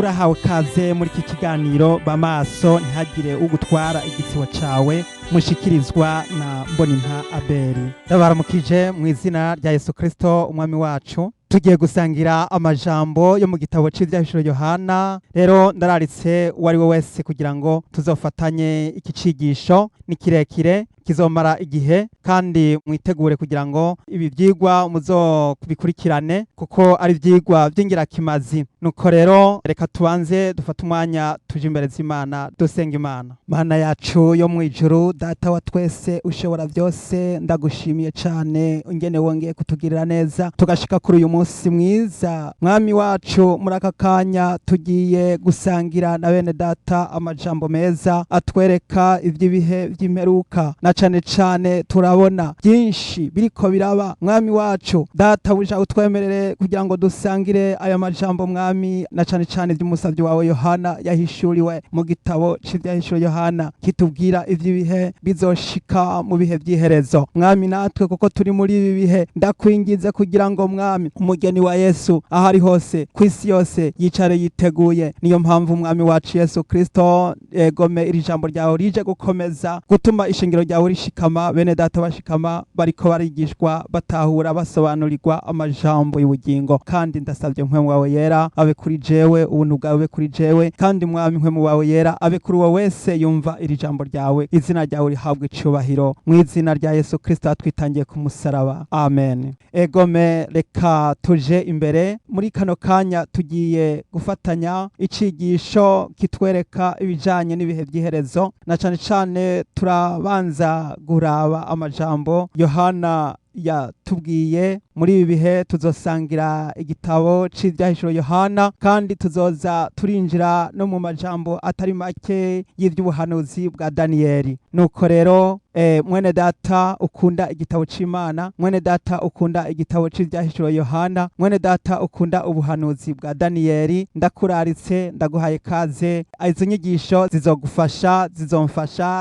urahawe kaze muri iki kiganiro bamaso ntihagire ugutwara igitsibo cawe mushikirizwa na Mbonimpa Abeli. Ndabaramukije mu izina rya Yesu Kristo umwami wacu. Tugiye gusangira amajambo yo mu gitabo c'ivyahishuro Yohana. Rero ndararitse uwari we wese kugira ngo tuzofatanye iki cigisho. Ni kirekire kizomara igihe kandi mwitegure kugira ngo ibi vyigwa muzobikurikirane kuko ari vyigwa vy'ingirakimazi. Nuko rero reka tubanze dufate umwanya tuje imbere z'Imana dusenga Imana. Mana yacu yo mwijuru, data wa twese ushobora vyose, ndagushimiye cane ingene wongeye kutugirira neza tugashika kuri uyu munsi mwiza. Mwami wacu, muri aka kanya tugiye gusangira na bene data amajambo meza atwereka ivy'ibihe vy'imperuka, na cane cane turabona byinshi biriko biraba. Mwami wacu, data buja utwemerere kugira ngo dusangire aya majambo mwami, na cane cane ivy'umusavyi wawe Yohana yahishuriwe mu gitabo c'ivyahishuro Yohana, kitubwira ivy'ibihe bizoshika mu bihe vy'iherezo. Mwami natwe kuko turi muri ibi bihe, ndakwingize kugira ngo mwami umugeni wa Yesu ahari hose kw'isi yose yicare yiteguye. Niyo mpamvu mwami wacu Yesu Kristo, egome iri jambo ryawe rije gukomeza gutuma ishingiro ryawe rishikama, bene data bashikama, bariko barigishwa batahura basobanurirwa amajambo y'ubugingo. Kandi ndasavye mpwemu wawe yera abe kuri jewe, ubuntu bwawe bube kuri jewe, kandi mwami mpwemu wawe yera abe kuri uwo wese yumva iri jambo ryawe. Izina ryawe rihabwe icubahiro mu izina rya Yesu Kristo atwitangiye ku musaraba, amen. Egome reka tuje imbere muri kano kanya, tugiye gufatanya icigisho kitwereka ibijanye n'ibihe vy'iherezo, na cane cane turabanza guraba amajambo Yohana yatubwiye. Muri ibi bihe tuzosangira igitabo c'ivyahishuro Yohana, kandi tuzoza turinjira no mu majambo atari make y'ivy'ubuhanuzi bwa Daniyeli. Nuko rero mwene data ukunda igitabo c'Imana, mwene data ukunda igitabo c'ivyahishuro Yohana, mwene data ukunda ubuhanuzi bwa Daniyeli, ndakuraritse ndaguhaye kaze. Izo nyigisho zizogufasha,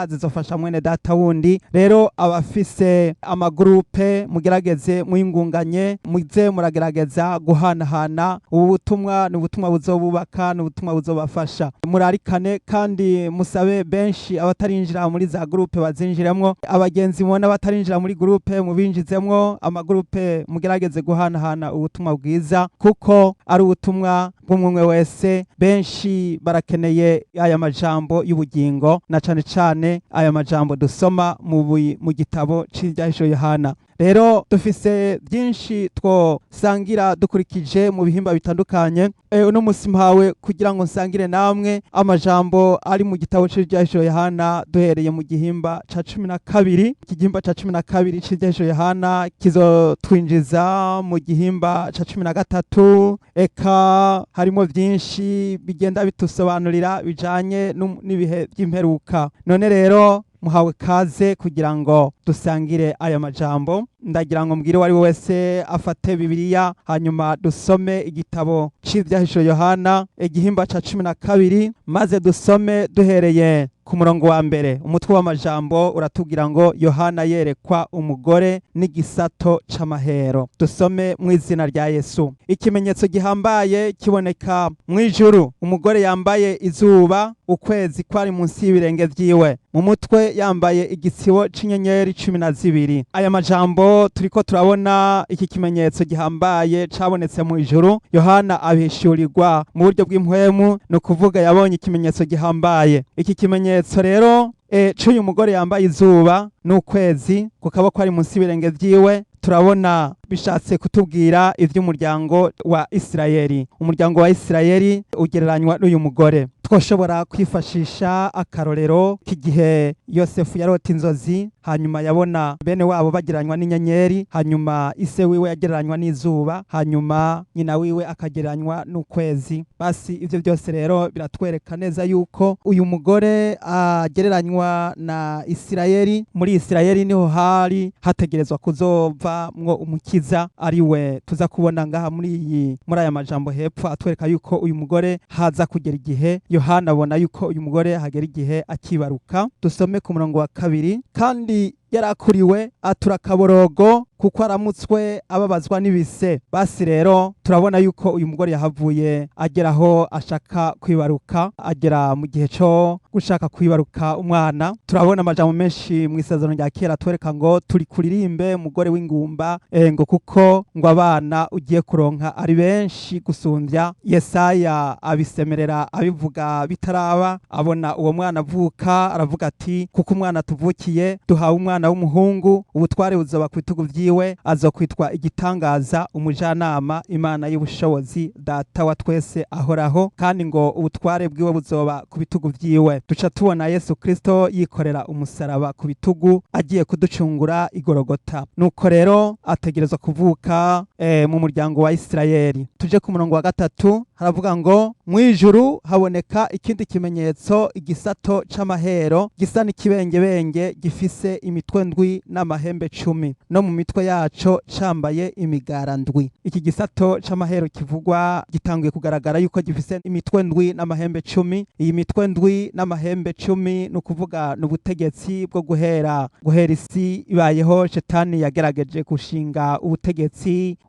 zizofasha mwene data wundi. Rero abafise amagrupe mugerageze mwingunganye, muze muragerageza guhanahana ubu butumwa. Ni ubutumwa buzobubaka, ni ubutumwa buzobafasha. Murarikane kandi musabe benshi abatarinjira muri za grupe bazinjiremwo, abagenzi mubona batarinjira muri grupe mubinjizemwo. Amagrupe mugerageze guhanahana ubutumwa bwiza kuko ari ubutumwa bw'umwe wese. Benshi barakeneye aya majambo y'ubugingo, na cane cane aya majambo dusoma mu gitabo c'ivyahishuro Yohana. Rero dufise byinshi twosangira dukurikije mu bihimba bitandukanye. Uno musi mpawe kugira ngo nsangire namwe amajambo ari mu gitabo c'ivyahishuro Yohana, duhereye mu gihimba ca 12. Iki gihimba ca 12 c'ivyahishuro Yohana kizotwinjiza mu gihimba ca 13. Eka harimo byinshi bigenda bitusobanurira bijanye n'ibihe vy'imperuka. None rero muhawe kaze kugira ngo dusangire aya majambo. Ndagira ngo mbwire wari wese afate Bibiliya, hanyuma dusome igitabo c'ivyahishuro Yohana igihimba ca 12, maze dusome duhereye ku murongo wa mbere. Umutwe w'amajambo uratubwira ngo Yohana yerekwa umugore n'igisato c'amahero. Dusome mu izina rya Yesu. Ikimenyetso gihambaye kiboneka mw'ijuru, umugore yambaye izuba, ukwezi kwari munsi y'ibirenge vyiwe, mu mutwe yambaye igitsibo c'inyenyeri 12. Aya majambo turiko turabona iki kimenyetso gihambaye cabonetse mu ijuru. Yohana abihishurirwa mu buryo bw'impwemu, no kuvuga yabonye ikimenyetso gihambaye. Iki kimenyetso rero c'uyu mugore yambaye izuba n'ukwezi ku kaboko ari munsi y'ibirenge vyiwe, turabona bishatse kutubwira ivy'umuryango wa Isirayeli. Umuryango wa Isirayeli ugereranywa n'uyu mugore. Twoshobora kwifashisha akarorero k'igihe Yosefu yarota inzozi, hanyuma yabona bene wabo bagereranywa n'inyenyeri, hanyuma ise wiwe yagereranywa n'izuba, hanyuma nyina wiwe akagereranywa n'ukwezi. Basi ivyo byose rero biratwereka neza yuko uyu mugore agereranywa na Isirayeli. Muri Isirayeli niho hari hategerezwa kuzova mwo umukiza, ari we tuza kubona ngaha muri aya majambo hepfo atwereka yuko uyu mugore haza kugera igihe. Yohana abona yuko uyu mugore hagera igihe akibaruka. Dusome ku murongo wa 2. Kandi yarakuriwe atura akaborogo kuko aramutswe ababazwa n'ibise. Basi rero turabona yuko uyu mugore yahavuye ageraho ashaka kwibaruka, agera mu gihe cyo gushaka kwibaruka umwana. Turabona amajambo menshi mu isezerano rya kera twereka ngo turi kuririmbe umugore w'ingumba, ngo kuko ngo abana ugiye kuronka ari benshi gusumbya. Yesaya abisemerera abivuga bitaraba, abona uwo mwana avuka, aravuga ati kuko umwana tuvukiye duhawe umwana w'umuhungu, ubutware buzoba ku bitugu vyiwe, azokwitwa igitangaza, umujanama, Imana y'ubushobozi, data wa twese ahoraho, kandi ngo ubutware bwiwe buzoba ku bitugu vyiwe. Duca tubona Yesu Kristo yikorera umusaraba ku bitugu agiye kuducungura igorogota. Nuko rero ategerezwa kuvuka mu muryango wa Isirayeli. Tuje ku murongo wa gatatu, haravuga ngo mwijuru haboneka ikindi kimenyetso, igisato c'amahero gisa n'ikibengebenge gifise imitwe ndwi n'amahembe 10, no mu mitwe yaco cambaye imigara ndwi. Iki gisato c'amahero kivugwa gitanguye kugaragara yuko gifise imitwe ndwi n'amahembe 10. Iyi mitwe ndwi n'amahembe 10 no kuvuga n'ubutegetsi bwo guhera isi ibayeho. Shetani yagerageje gushinga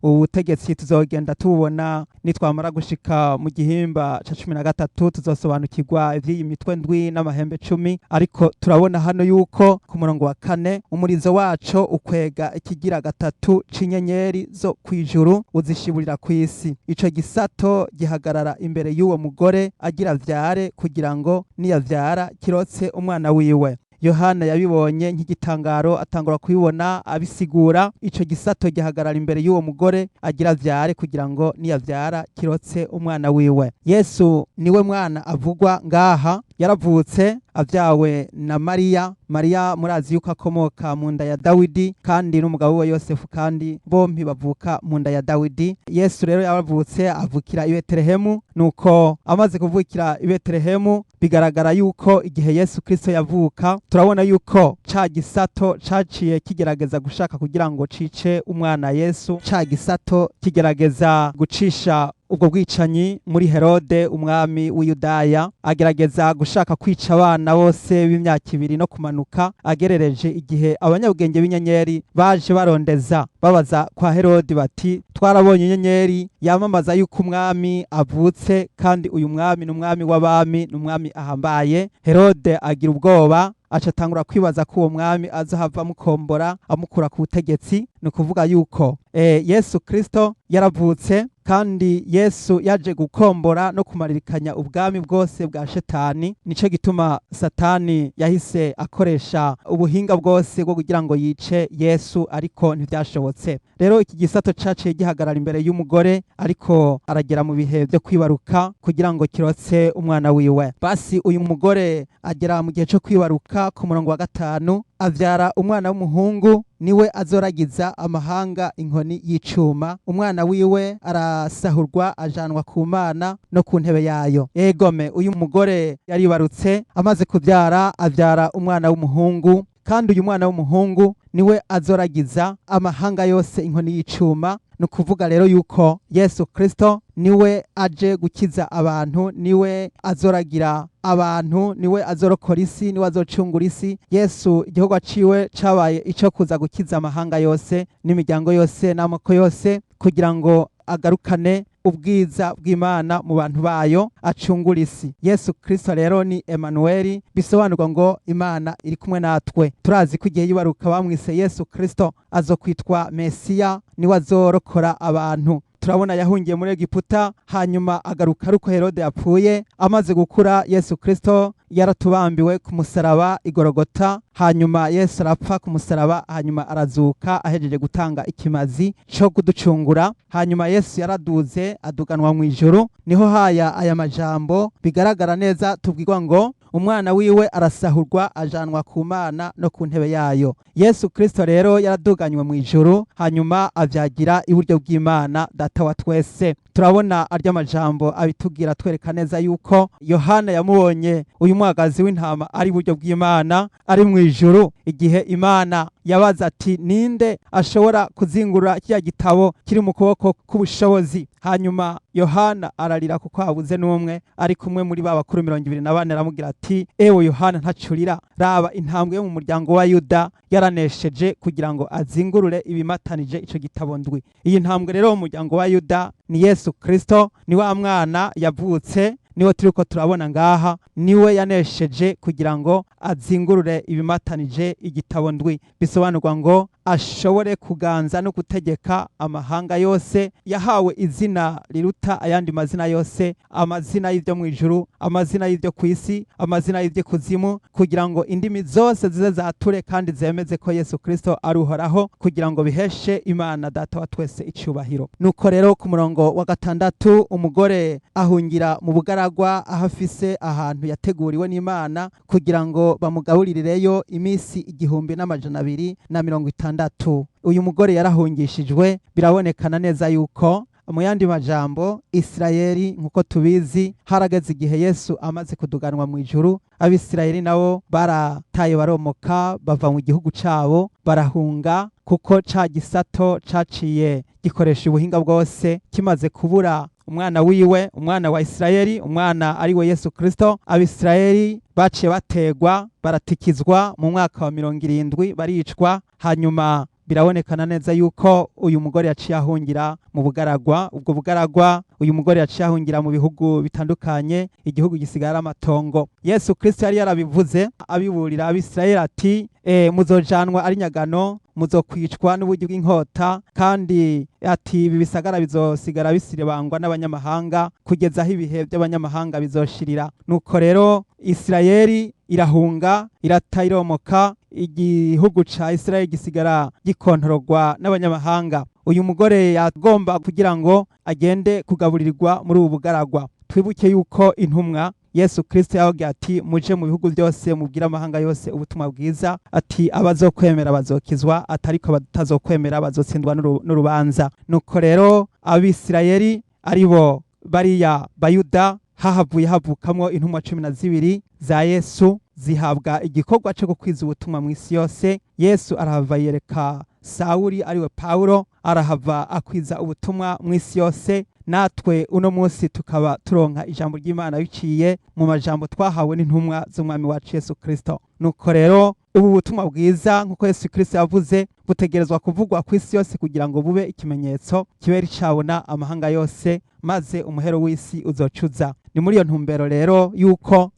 ubutegetsi tuzogenda tubona nitwamara gushika mu gihimba ca 13 tuzosobanukirwa ivy'iyi mitwe ndwi n'amahembe 10. Ariko turabona hano yuko ku murongo wa 4 umurizo waco ukwega ikigira gatatu c'inyenyeri zo kwijuru uzishiburira kw'isi. Ico gisato gihagarara imbere y'uwo mugore agira vyare, kugira ngo niyavyara kirotse umwana wiwe. Yohana yabibonye nk'igitangaro, atangura kubibona abisigura. Ico gisato gihagarara imbere y'uwo mugore agira vyare, kugira ngo niyavyara kirotse umwana wiwe. Yesu niwe mwana avugwa ngaha, yaravutse avyawe na Mariya murazi yuko akomoka mu nda ya Dawidi, kandi n'umugabo we Yosefu, kandi bompi bavuka mu nda ya Dawidi. Yesu rero yaravutse avukira i Betelehemu. Nuko amaze kuvukira i Betelehemu, bigaragara yuko igihe Yesu Kristo yavuka, turabona yuko ca gisato caciye kigerageza gushaka kugira ngo cice umwana Yesu. Ca gisato kigerageza gucisha ubwo bwicanyi muri Herode umwami w'Iyudaya, agerageza gushaka kwica abana bose b'imyaka 2 no kumanuka, agerereje igihe abanyabwenge b'inyenyeri baje barondeza babaza kwa Herode bati twarabonye inyenyeri yamamaza yuko umwami avutse, kandi uyu mwami n'umwami w'abami, n'umwami ahambaye. Herode agira ubwoba, acatangura kwibaza ko uwo mwami azohava mukombora amukura ku butegetsi. Ni kuvuga yuko Yesu Kristo yaravutse, kandi Yesu yaje gukombora no kumaririkanya ubwami bwose bwa Shetani. Nico gituma Satani yahise akoresha ubuhinga bwose bwo kugira ngo yice Yesu, ariko ntivyashobotse. Rero iki gisato caciye gihagarara imbere y'umugore, ariko aragera mu bihe byo kwibaruka kugira ngo kirotse umwana wiwe. Basi uyu mugore agera mu gihe cyo kwibaruka. Ku murongo wa 5 avyara umwana w'umuhungu, niwe azoragiza amahanga inkoni y'icuma. Umwana wiwe arasahurwa ajanwa ku Mana no ku ntebe yayo. Egome, uyu mugore yaribarutse, amaze kuvyara avyara umwana w'umuhungu, kandi uyu mwana w'umuhungu niwe azoragiza amahanga yose inkoni y'icuma. No kuvuga rero yuko Yesu Kristo niwe aje gukiza abantu, niwe azoragira abantu, niwe azorokora isi, niwe azocungura isi. Yesu igikorwa ciwe cabaye ico kuza gukiza amahanga yose n'imiryango yose n'amoko yose, kugira ngo agarukane ubwiza bw'Imana mu bantu bayo, acungura isi. Yesu Kristo rero ni Emanueli, bisobanurwa ngo Imana iri kumwe natwe. Turazi ko igihe yibaruka bamwise Yesu Kristo azokwitwa Mesiya, niwe azorokora abantu. Turabona yahungiye muri Egiputa, hanyuma agaruka aruko Herode yapfuye. Amaze gukura, Yesu Kristo yaratubambiwe ku musaraba igorogota, hanyuma Yesu arapfa ku musaraba, hanyuma arazuka ahejeje gutanga ikimazi cyo kuducungura. Hanyuma Yesu yaraduze aduganwa mu ijuru. Niho haya aya majambo bigaragara neza, tubwirwa ngo umwana wiwe arasahurwa ajanwa ku Mana no ku ntebe yayo. Yesu Kristo rero yaraduganywe mu ijuru, hanyuma avyagira iburyo bw'Imana data wa twese. Turabona arya majambo abitugira twereka neza yuko Yohana yamubonye uyu mwagazi w'intama ari iburyo bw'Imana, ari mu ijuru, igihe Imana yabaza ati ninde ashobora kuzingurura kiriya gitabo kiri mu kuboko k'ubushobozi. Hanyuma Yohana ararira kuko habuze n'umwe, ari kumwe muri ba bakuru 24 aramubwira ati ewe Yohana ntacurira, raba intambwe yo mu muryango wa Yuda yaranesheje kugira ngo azingurure ibimatanije ico gitabo ndwi. Iyi ntambwe rero mu muryango wa Yuda ni Yesu Kristo, ni wa mwana yavutse, niwe turiko turabona ngaha, niwe yanesheje kugira ngo azingurure ibimatanije igitabo ndwi. Bisobanurwa ngo ashobore kuganza no gutegeka amahanga yose. Yahawe izina riruta ayandi mazina yose, amazina y'ivyo mw'ijuru, amazina y'ivyo kw'isi, amazina y'ivyo kuzimu, kugira ngo indimi zose zize zature kandi zemeze ko Yesu Kristo ari uhoraho, kugira ngo biheshe Imana Data wa twese icubahiro. Nuko rero ku murongo wa 6 umugore ahungira mu bugaragwa, aho afise ahantu yateguriwe n'Imana kugira ngo bamugaburireyo imisi 1250. Uyu mugore yarahungishijwe, birabonekana neza yuko mu yandi majambo Isirayeli nkuko tubizi harageze igihe Yesu amaze kuduganwa mu ijuru, Abisirayeli nabo barataye baromoka bava mu gihugu cabo barahunga, kuko ca gisato caciye gikoresha ubuhinga bwose kimaze kubura umwana wiwe, umwana wa Isirayeli, umwana ari we Yesu Kristo. Abisirayeli baciye bategwa baratikizwa mu mwaka wa 70 baricwa. Hanyuma birabonekana neza yuko uyu mugore yaciye ahungira mu bugaragwa. Ubwo bugaragwa uyu mugore yaciye ahungira mu bihugu bitandukanye, igihugu gisigara amatongo. Yesu Kristo yari yarabivuze abiburira Abisirayeli ati muzojanwa ari nyagano, muzokwicwa n'uburyo bw'inkota, kandi ati ibi bisagara bizosigara bisirebangwa n'abanyamahanga kugeza aho ibihe by'abanyamahanga bizoshirira. Nuko rero Isirayeli irahunga iratayiromoka, igihugu ca Isirayeli gisigara gikontororwa n'abanyamahanga. Uyu mugore yagomba kugira ngo agende kugaburirwa muri ubu bugaragwa. Twibuke yuko intumwa Yesu Kristo yavuga ati muje mu bihugu byose mubwira amahanga yose ubutumwa bwiza, ati abazokwemera bazokizwa, atariko batazokwemera bazotsindwa n'urubanza. Nuko rero Abisirayeli aribo bariya Bayuda hahavuye havukamwo intumwa 12 za Yesu, zihabwa igikorwa cyo gukwiza ubutumwa mw'isi yose. Yesu arahava yereka Sawuli ariwe Paulo, arahava akwiza ubutumwa mw'isi yose. Natwe uno munsi tukaba turonka ijambo ry'Imana biciye mu majambo twahawe n'intumwa z'umwami wacu Yesu Kristo. Nuko rero ubu butumwa bwiza nkuko Yesu Kristo yavuze butegerezwa kuvugwa ku isi yose kugira ngo bube ikimenyetso kibera icabona amahanga yose, maze umuhero w'isi uzocuza. Ni muri iyo ntumbero rero yuko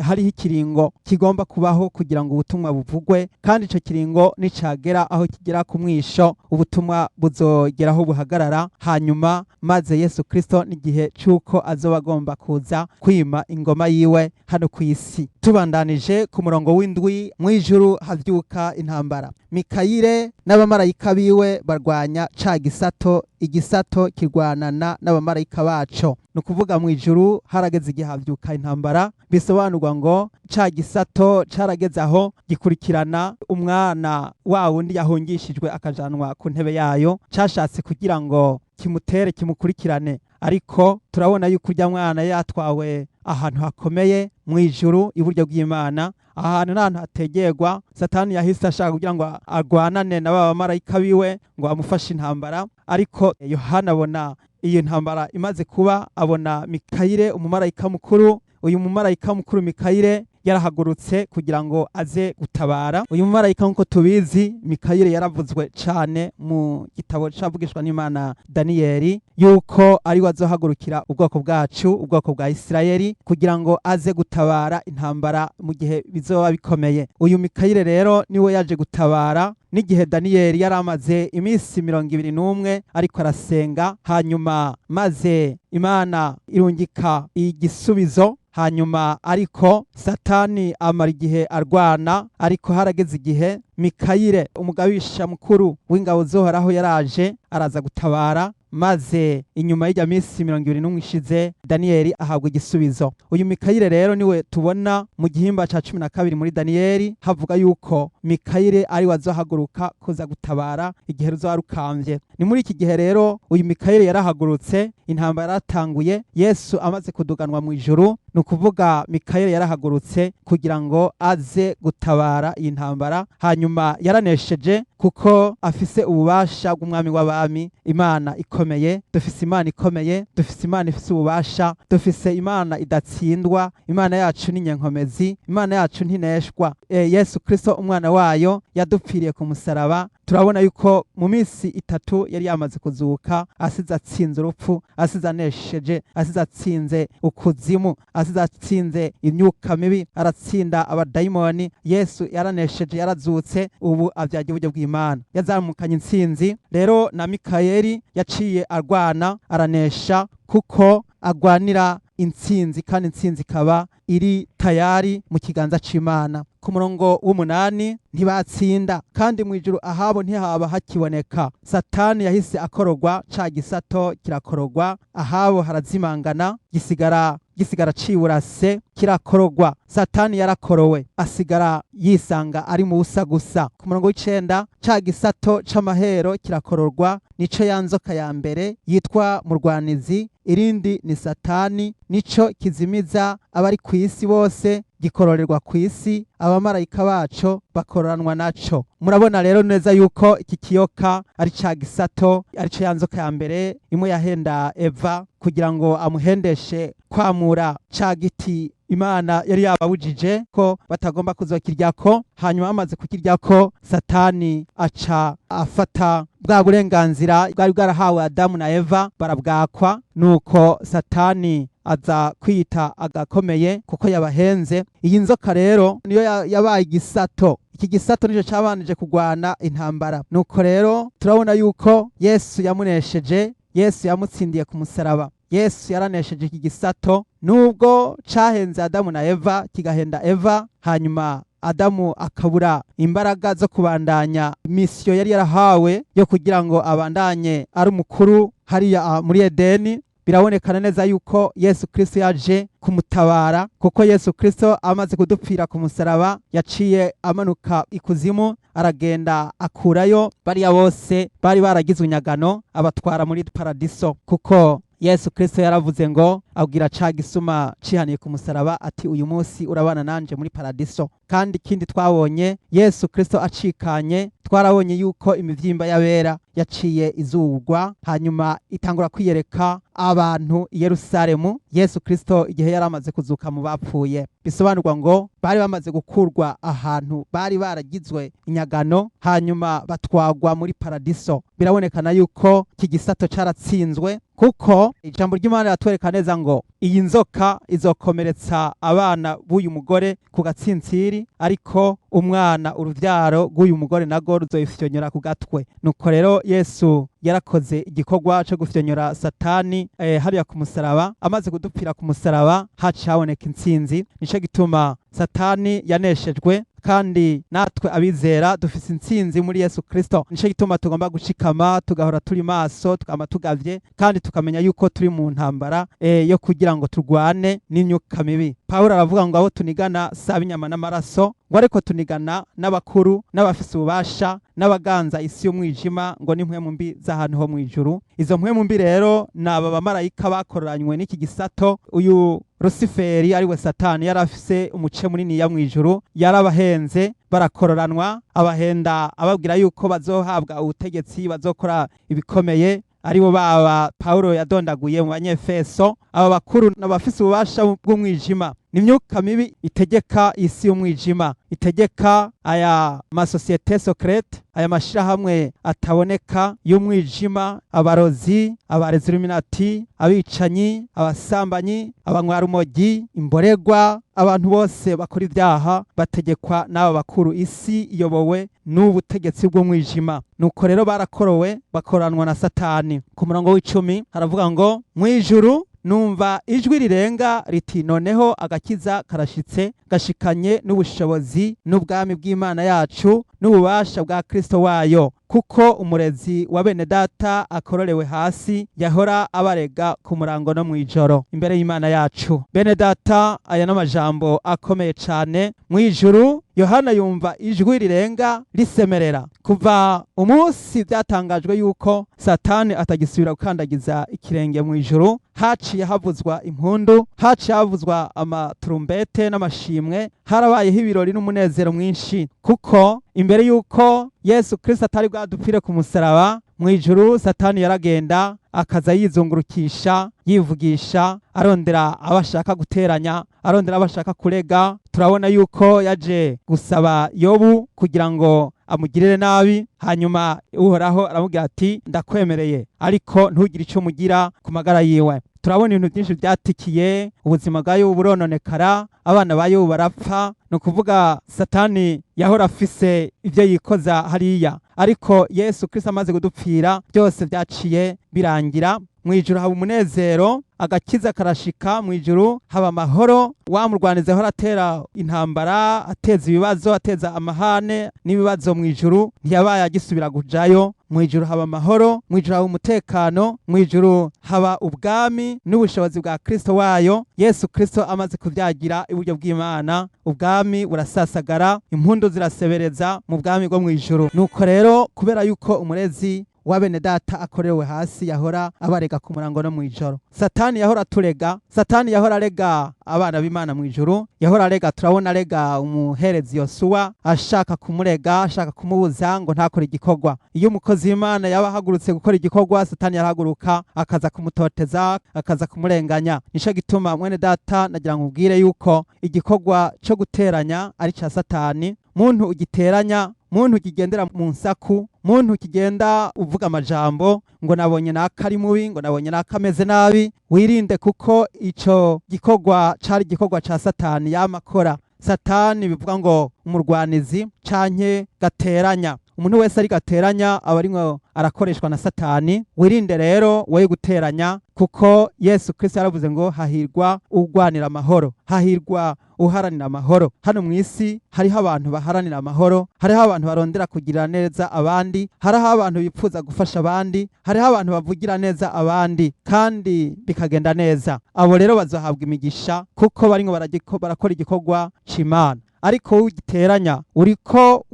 hariho ikiringo kigomba kubaho kugira ngo ubutumwa buvugwe, kandi ico kiringo nicagera aho kigera ku mwisho ubutumwa buzogeraho buhagarara. Hanyuma maze Yesu Kristo n'igihe cyuko azoba agomba kuza kwima ingoma yiwe hano ku isi. Tubandanije ku murongo w'indwi, mw'ijuru havyuka intambara. Mikayire n'abamarayika biwe barwanya ca gisato, igisato kirwanana n'abamarayika baco. Nukuvuga mw'ijuru harageze igihe havyuka intambara, bisobanurwa ngo ca gisato carageze aho gikurikirana umwana wa wundi yahungishijwe akajanwa ku ntebe yayo, cashatse kugira ngo kimutere kimukurikirane, ariko turabona yuko urya mwana yatwawe ahantu hakomeye mw'ijuru iburyo bw'Imana. Ahantu n'ahantu hategerwa, Satani yahise ashaka kugira ngo agwanane na baba marayika biwe ngo amufashe intambara, ariko Yohana abona iyo ntambara imaze kuba, abona Mikayire umumarayika mukuru. Uyu mumarayika mukuru Mikayire yarahagurutse kugira ngo aze gutabara. Uyu mumarayika nkuko tubizi Mikayire yaravuzwe cane mu gitabo cavugishwa n'Imana Daniyeli yuko ari wazohagurukira ubwoko bwacu, ubwoko bwa Isirayeli, kugira ngo aze gutabara intambara mu gihe bizoba bikomeye. Uyu Mikayire rero niwe yaje gutabara n'igihe Daniyeli yaramaze imisi 21 ariko arasenga. Hanyuma maze Imana irungika igisubizo. Hanyuma ariko Satani amara igihe arwana, ariko harageze igihe Mikayire umugabisha mukuru w'ingabo zohoraho yaraje araza gutabara, maze inyuma y'ijya misi 21 ishize Daniyeli ahabwa igisubizo. Uyu Mikayire rero niwe tubona mu gihimba ca 12 muri Daniyeli havuga yuko Mikayire ari wazohaguruka kuza gutabara igihe ruzoba rukamvye. Ni muri iki gihe rero uyu Mikayire yarahagurutse, intambara yaratanguye. Yesu amaze kuduganwa mu ijuru, nukuvuga Mikayire yarahagurutse kugira ngo aze gutabara iyi ntambara. Hanyuma hanyuma yaranesheje kuko afise ububasha bw'umwami w'abami. Imana ikomeye, dufise Imana ikomeye, dufise Imana ifise ububasha, dufise Imana idatsindwa. Imana yacu ni nyenkomezi, Imana yacu ntineshwa. Yesu Kristo umwana wayo yadupfiriye ku musaraba. Turabona yuko mu minsi 3 yari yamaze kuzuka, asize atsinze urupfu, asize anesheje, asize atsinze ukuzimu, asize atsinze imyuka mibi, aratsinda abadayimoni. Yesu yaranesheje, yarazutse, ubu avyagiye uburyo bw'Imana, yazamukanye intsinzi. Rero na Mikayeli yaciye arwana, aranesha, kuko agwanira intsinzi, kandi intsinzi ikaba iri tayari mu kiganza c'Imana. Ku murongo w'8, ntibatsinda kandi mw'ijuru ahabo ntihaba hakiboneka. Satani yahise akorogwa, ca gisato kirakorogwa, ahabo harazimangana, gisigara ciburase, kirakorogwa. Satani yarakorowe, asigara yisanga ari mu busa gusa. Ku murongo w'9, ca gisato c'amahero kirakororwa, nico ya nzoka ya mbere yitwa murwanizi, irindi ni Satani, nico kizimiza abari kw'isi bose, gikororerwa kw'isi, abamarayika baco bakororanwa naco. Murabona rero neza yuko iki kiyoka ari ca gisato, ari co ya nzoka ya mbere imwe yahenda Eva kugira ngo amuhendeshe kwamura ca giti Imana yari yababujije ko batagomba kuzokiryako. Hanyuma bamaze kukiryako, Satani aca afata bwa burenganzira bwari bwarahawe Adamu na Eva, barabwakwa. Nuko Satani aza kwita agakomeye kuko yabahenze. Iyi nzoka rero niyo yabaye igisato. Iki gisato nico cabanije kugwana intambara. Nuko rero turabona yuko Yesu yamunesheje, Yesu yamutsindiye ku musaraba. Yesu yaranesheje iki gisato, nubwo cahenze Adamu na Eva, kigahenda Eva, hanyuma Adamu akabura imbaraga zo kubandanya misiyo yari yarahawe yo kugira ngo abandanye ari umukuru hariya muri Edeni. Birabonekana neza yuko Yesu Kristo yaje kumutabara, kuko Yesu Kristo amaze kudupfira ku musaraba yaciye amanuka ikuzimu, aragenda akurayo bariya bose bari baragizwe inyagano, abatwara muri paradiso. Kuko Yesu Kristo yaravuze ngo abwira ca gisuma cihaniye ku musaraba ati, uyu munsi urabana nanje muri paradiso. Kandi ikindi twabonye, Yesu Kristo acikanye, twarabonye yuko imivyimba y'abera yaciye izugwa, hanyuma itangura kwiyereka abantu i Yerusalemu. Yesu Kristo igihe yaramaze kuzuka mu bapfuye, bisobanurwa ngo bari bamaze gukurwa ahantu bari baragizwe inyagano, hanyuma batwagwa muri paradiso. Birabonekana yuko iki gisato caratsinzwe, kuko ijambo ry'Imana riratwereka neza ngo iyi nzoka izokomeretsa abana b'uyu mugore ku gatsintsiri, ariko umwana uruvyaro rw'uyu mugore nago ruzoyifyonyora ku gatwe. Nuko rero Yesu yarakoze igikorwa cyo gufyonyora Satani hariya ku musaraba. Amaze kudupfira ku musaraba, haciye haboneka intsinzi. Nico gituma Satani yaneshejwe, kandi natwe abizera dufise intsinzi muri Yesu Kristo. Nico gituma tugomba gushikama, tugahora turi maso, tukama tugavye, kandi tukamenya yuko turi mu ntambara yo kugira ngo turwane n'imyuka mibi. Pawulo aravuga ngo abo tunigana saba inyama n'amaraso, ngo ariko tunigana n'abakuru, n'abafise ububasha, n'abaganza isi y'umwijima, ngo ni mpwemu mbi z'ahantu ho mw'ijuru. Izo mpwemu mbi rero ni aba bamarayika bakororanywe n'iki gisato. Uyu Rusiferi ariwe Satani yari afise umuce munini ya mw'ijuru, yarabahenze, barakororanwa, abahenda ababwira yuko bazohabwa ubutegetsi, bazokora ibikomeye, aribo baba Pawulo yadondaguye mu Banyefeso. Aba bakuru n'abafise ububasha bw'umwijima, ni imyuka mibi itegeka isi y'umwijima, itegeka aya masosiyete secrete, aya mashirahamwe ataboneka y'umwijima, abarozi, abarezi Illuminati, abicanyi, abasambanyi, abanywarumogi, imboregwa, abantu bose bakora ivyaha bategekwa n'aba bakuru. Isi iyobowe n'ubutegetsi bw'umwijima. Nuko rero barakorowe, bakoranwa na Satani. Ku murongo w'10 haravuga ngo, mw'ijuru numva ijwi rirenga riti, noneho agakiza karashitse, gashikanye n'ubushobozi n'ubwami bw'Imana yacu n'ububasha bwa Kristo wayo, kuko umurezi wa bene data akororewe hasi, yahora abarega ku murango no mw'ijoro imbere y'Imana yacu. Bene data, aya n'amajambo akomeye cane. Mw'ijuru Yohana yumva ijwi rirenga risemerera. Kuva umunsi byatangajwe yuko Satani atagisubira gukandagiza ikirenge mu ijuru, haciye havuzwa impundu, haciye havuzwa amaturumbete n'amashimwe, harabayeho ibirori n'umunezero mwinshi, kuko imbere yuko Yesu Kristo atari bwadupfire ku musaraba, mu ijuru Satani yaragenda akaza yizungurukisha, yivugisha, arondera abashaka guteranya, arondera abashaka kurega. Turabona yuko yaje gusaba Yobu kugira ngo amugirire nabi, hanyuma Uhoraho aramubwira ati ndakwemereye, ariko ntugire icyo mugira ku magara yiwe. Turabona ibintu byinshi byatikiye, ubuzima bwa Yobu burononekara, abana ba Yobu barapfa. Ni ukuvuga Satani yahora afise ibyo yikoza hariya, ariko Yesu Kristo amaze kudupfira byose byaciye birangira. Mu ijuru haba umunezero, agakiza karashika, mu ijuru haba amahoro. Wa murwanizi ahora atera intambara, ateza ibibazo, ateza amahane n'ibibazo, mu ijuru ntiyabaye agisubira kujayo. Mu ijuru haba amahoro, mu ijuru haba umutekano, mu ijuru haba ubwami n'ubushobozi bwa Kristo wayo. Yesu Kristo amaze kuvyagira iburyo bw'Imana, ubwami burasasagara, impundu zirasebereza mu bwami bwo mu ijuru. Nuko rero kubera yuko umurezi wa bene data akorewe hasi yahora abarega ku murango no mu ijoro, Satani yahora turega, Satani yahora arega abana b'Imana mu ijuru, yahora arega. Turabona arega umuherezi Yosuwa, ashaka kumurega, ashaka kumubuza ngo ntakore igikorwa. Iyo umukozi w'Imana yaba ahagurutse gukora igikorwa, Satani yarahaguruka akaza kumutoteza, akaza kumurenganya. Nico gituma mwene data nagira ngo ubwire yuko igikorwa cyo guteranya ari ca Satani. Muntu ugiteranya, muntu ukigendera mu nsaku, muntu ukigenda uvuga amajambo ngo nabonye naka ari mubi, ngo nabonye naka ameze nabi, wirinde, kuko ico gikorwa cari igikorwa ca Satani yamakora. Satani bivuga ngo umurwanizi canke gateranya. Umuntu wese ari gateranya aba arimwo arakoreshwa na Satani. Wirinde rero woye guteranya, kuko Yesu Kristo yaravuze ngo hahirwa urwanira amahoro, hahirwa uharanira amahoro. Hano mu isi hariho abantu baharanira amahoro, hariho abantu barondera kugira neza abandi, hariho abantu bipfuza gufasha abandi, hariho abantu bavugira neza abandi kandi bikagenda neza. Abo rero bazohabwa imigisha, kuko barimwo barakora igikorwa c'Imana. Ariko ugiteranya uriko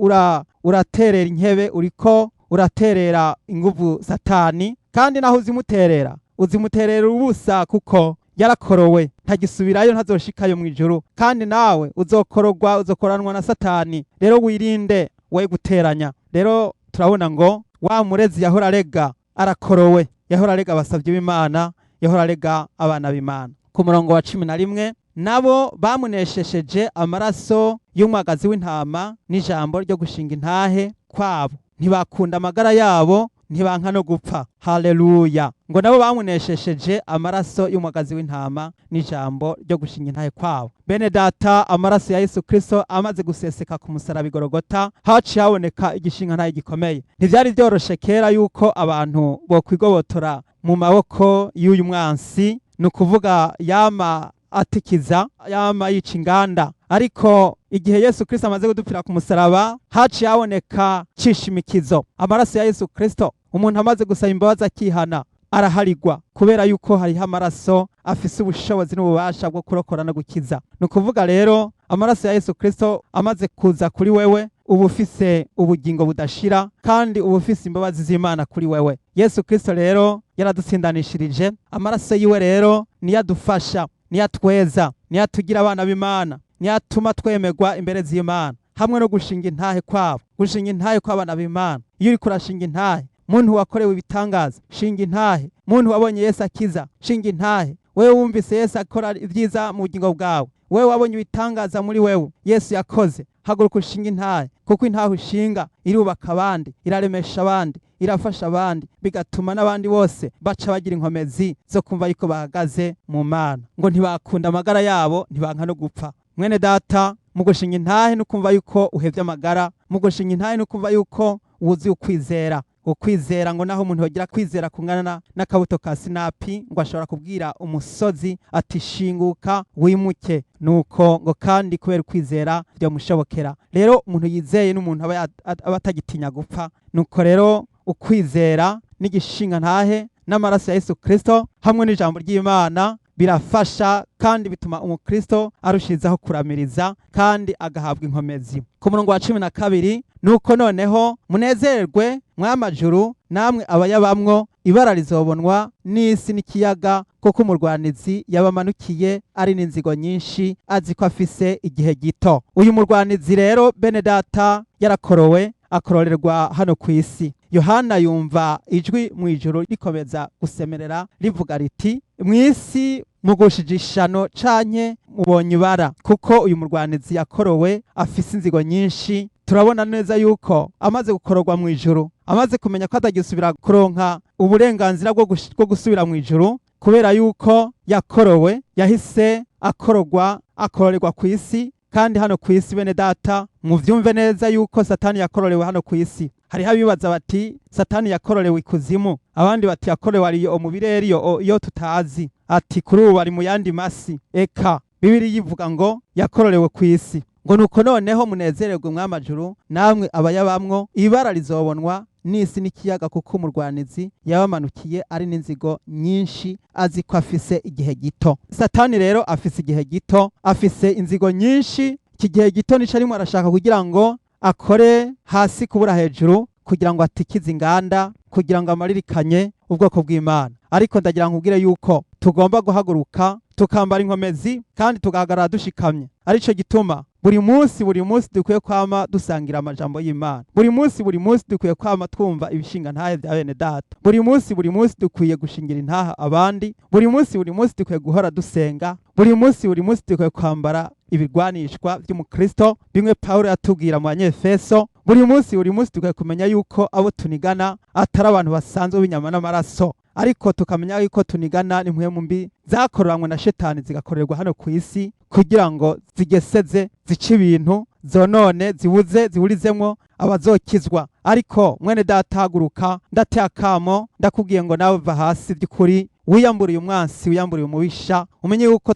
uraterera inkebe, uriko uraterera inguvu Satani, kandi naho uzimuterera ubusa, kuko yarakorowe, ntagisubirayo, ntazoshikayo mu ijuru, kandi nawe uzokoranwa na Satani. Rero wirinde we guteranya. Rero turabona ngo wa murezi yahora arega arakorowe, yahora arega abasavyi b'Imana, yahora arega abana b'Imana. Ku murongo wa 11, nabo bamuneshesheje amaraso y'umwagazi w'intama n'ijambo ryo gushinga intahe kwabo, ntibakunda amagara yabo, ntibanka no gupfa. Haleluya! Ngo nabo bamuneshesheje amaraso y'umwagazi w'intama n'ijambo ryo gushinga intahe kwabo. Bene data, amaraso ya Yesu Kristo amaze guseseka ku musaraba Igorogota, haciye haboneka igishinga ntahe gikomeye. Ntivyari vyoroshe kera yuko abantu bokwigobotora mu maboko y'uyu mwansi, ni ukuvuga yama atikiza, yama yica inganda. Ariko igihe Yesu Kristo amaze kudupfira ku musaraba, haciye haboneka cishimikizo, amaraso ya Yesu Kristo. Umuntu amaze gusaba imbabazi akihana, araharigwa, kubera yuko hariho amaraso afise ubushobozi n'ububasha bwo kurokora no gukiza. Ni ukuvuga rero amaraso ya Yesu Kristo amaze kuza kuri wewe, uba ufise ubugingo budashira, kandi uba ufise imbabazi z'Imana kuri wewe. Yesu Kristo rero yaradutsindanishirije, amaraso yiwe rero niyo adufasha, niyo atweza, niyo atugira abana b'Imana, niyo atuma twemerwa imbere z'Imana, hamwe no gushinga intahe kwabo, gushinga intahe kw'abana b'Imana. Iyo uriko urashinga intahe, muntu wakorewe ibitangaza, shinga intahe. Muntu wabonye Yesu akiza, shinga intahe. Wewe wumvise Yesu akora ibyiza mu bugingo bwawe, wewe wabonye ibitangaza muri wewe Yesu yakoze, haguruka ushinga intahe, kuko intahe ushinga irubaka abandi, iraremesha abandi, irafasha abandi, bigatuma n'abandi bose baca bagira inkomezi zo kumva yuko bahagaze mu Mana. Ngo ntibakunda amagara yabo, ntibanka no gupfa. Mwene data, mu gushinga intahe no kumva yuko uhevye amagara, mu gushinga intahe no kumva yuko wuzuye ukwizera. Ukwizera ngo naho umuntu yogira kwizera kungana n'akabuto ka sinapi, ngo ashobora kubwira umusozi ati shinguka wimuke, nuko ngo kandi kubera ukwizera byamushobokera. Rero umuntu yizeye n'umuntu aba atagitinya gupfa. Nuko rero ukwizera n'igishinga ntahe n'amaraso ya Yesu Kristo hamwe n'ijambo ry'Imana birafasha kandi bituma umukristo arushirizaho kuramiriza kandi agahabwa inkomezi. Ku murongo wa 12 nuko noneho munezerwe mw'amajuru namwe abayabamwo, ibara rizobonwa n'isi n'ikiyaga, kuko umurwanizi yabamanukiye ari n'inzigo nyinshi, azi ko afise igihe gito. Uyu murwanizi rero bene data yarakorowe, akororerwa hano ku isi. Yohana yumva ijwi mu ijuru rikomeza gusemerera rivuga riti, mw'isi mugushije ishano canke mubonye ibara, kuko uyu murwanizi yakorowe afise inzigo nyinshi. Turabona neza yuko amaze gukororwa mu ijuru, amaze kumenya ko atagisubira kuronka uburenganzira bwo gusubira mu ijuru, kubera yuko yakorowe, yahise akororerwa ku isi. Kandi hano ku isi bene data muvyumve neza yuko Satani yakororewe hano ku isi. Hariho abibaza bati Satani yakororewe ikuzimu, abandi bati yakororewe ariyo mu birere iyo tutazi, ati kuri ubu ari mu yandi masi. Eka Bibiliya ivuga ngo yakororewe ku isi. Ngo nuko noneho munezererwe mw'amajuru namwe abayabamwo, ibara rizobonwa n'isi n'ikiyaga, kuko umurwanizi yabamanukiye ari n'inzigo nyinshi, azi ko afise igihe gito. Satani rero afise igihe gito, afise inzigo nyinshi. Iki gihe gito nico arimo arashaka kugira ngo akore hasi kubura hejuru, kugira ngo atikize inganda, kugira ngo amaririkanye ubwoko bw'Imana. Ariko ndagira nkubwire yuko tugomba guhaguruka tukambara inkomezi kandi tugahagarara dushikamye. Arico gituma buri munsi dukwiye kwama dusangira amajambo y'Imana. Buri munsi dukwiye kwama twumva ibishinga ntahe bya bene data. Buri munsi dukwiye gushingira intaha abandi. Buri munsi dukwiye guhora dusenga. Buri munsi dukwiye kwambara ibirwanishwa by'umukristo, bimwe Paulo yatubwira mu Banyefeso. Buri munsi dukwiye kumenya yuko abo tunigana atari abantu basanzwe b'inyama n'amaraso, ariko tukamenya yuko tunigana n'impwemu mbi zakororanywe na Shetani zigakorerwa hano ku isi, kugira ngo zigeseze, zice ibintu, zonone, ziburizemwo abazokizwa. Ariko mwene data haguruka, ndateye akamo, ndakubwiye ngo nawe va hasi by'ukuri, wiyamburiye umwansi, wiyamburiye umubisha, umenye yuko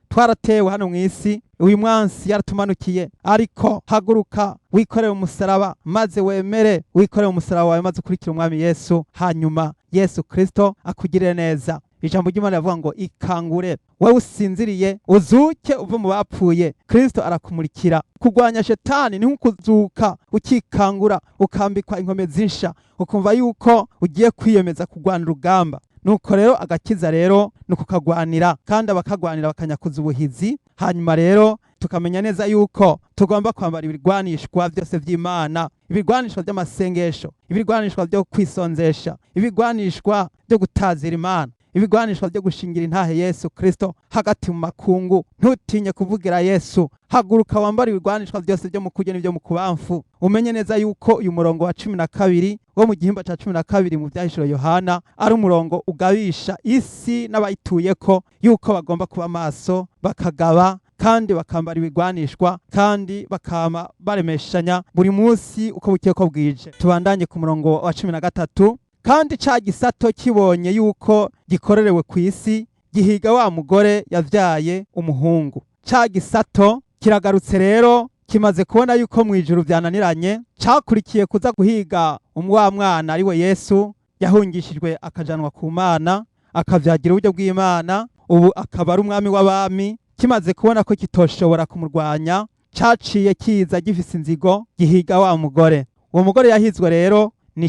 twaratewe hano mu isi. Uyu mwansi yaratumanukiye, ariko haguruka wikorere umusaraba, maze wikorere umusaraba wawe, maze ukurikire umwami Yesu, hanyuma Yesu Kristo akugirire neza. Ijambo ry'Imana rivuga ngo ikangure, wowe usinziriye uzuke uve mu bapfuye, Kristo arakumurikira. Kurwanya Shetani ni ukuzuka ukikangura, ukambikwa inkomezi zinsha, ukumva yuko ugiye kwiyemeza kurwana urugamba. Nuko rero agakiza rero nukukagwanira, kandi abakagwanira bakanyakuza ubuhizi. Hanyuma rero tukamenya neza yuko tugomba kwambara ibirwanishwa byose by'Imana, ibirwanishwa by'amasengesho, ibirwanishwa byo kwisonzesha, ibirwanishwa byo gutazira Imana, ibigwanishwa byo gushingira intahe Yesu Kristo hagati mu makungu. Ntutinye kuvugira Yesu, haguruka wambara ibigwanishwa byose byo mu kurya n'ibyo mu kubamfu. Umenye neza yuko uyu murongo wa 12 wo mu gihimba ca 12 mu vyahishuro Yohana ari umurongo ugabisha isi n'abayituyeko yuko bagomba kuba maso, bakagaba kandi bakambara ibigwanishwa, kandi bakama baremeshanya buri munsi uko bukiye ko bwije. Tubandanye ku murongo wa 13. Kandi ca gisato kibonye yuko gikorerewe ku isi, gihiga wa mugore yavyaye umuhungu. Ca gisato kiragarutse rero, kimaze kubona yuko mu ijuru vyananiranye, cakurikiye kuza guhiga wa mwana ari we Yesu, yahungishijwe akajanwa ku Mana, akavyagira uburyo bw'Imana, ubu akaba ari umwami w'abami. Kimaze kubona ko kitoshobora kumurwanya, caciye kiza gifise inzigo, gihiga wa mugore. Uwo mugore yahizwe rero ni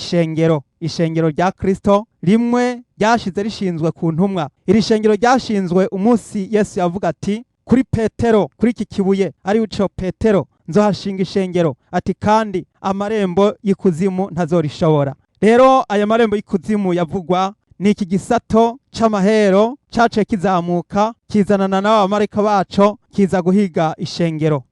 ishengero rya Kristo, rimwe ryashize rishinzwe ku ntumwa. Iri shengero ryashinzwe umunsi Yesu yavuga ati, kuri Petero, kuri iki kibuye ari uco Petero nzohashinga ishengero, ati kandi amarembo y'ikuzimu ntazorishobora. Rero aya marembo y'ikuzimu yavugwa ni iki gisato c'amahero caciye kizamuka, kizanana n'abamarayika baco, kiza guhiga ishengero.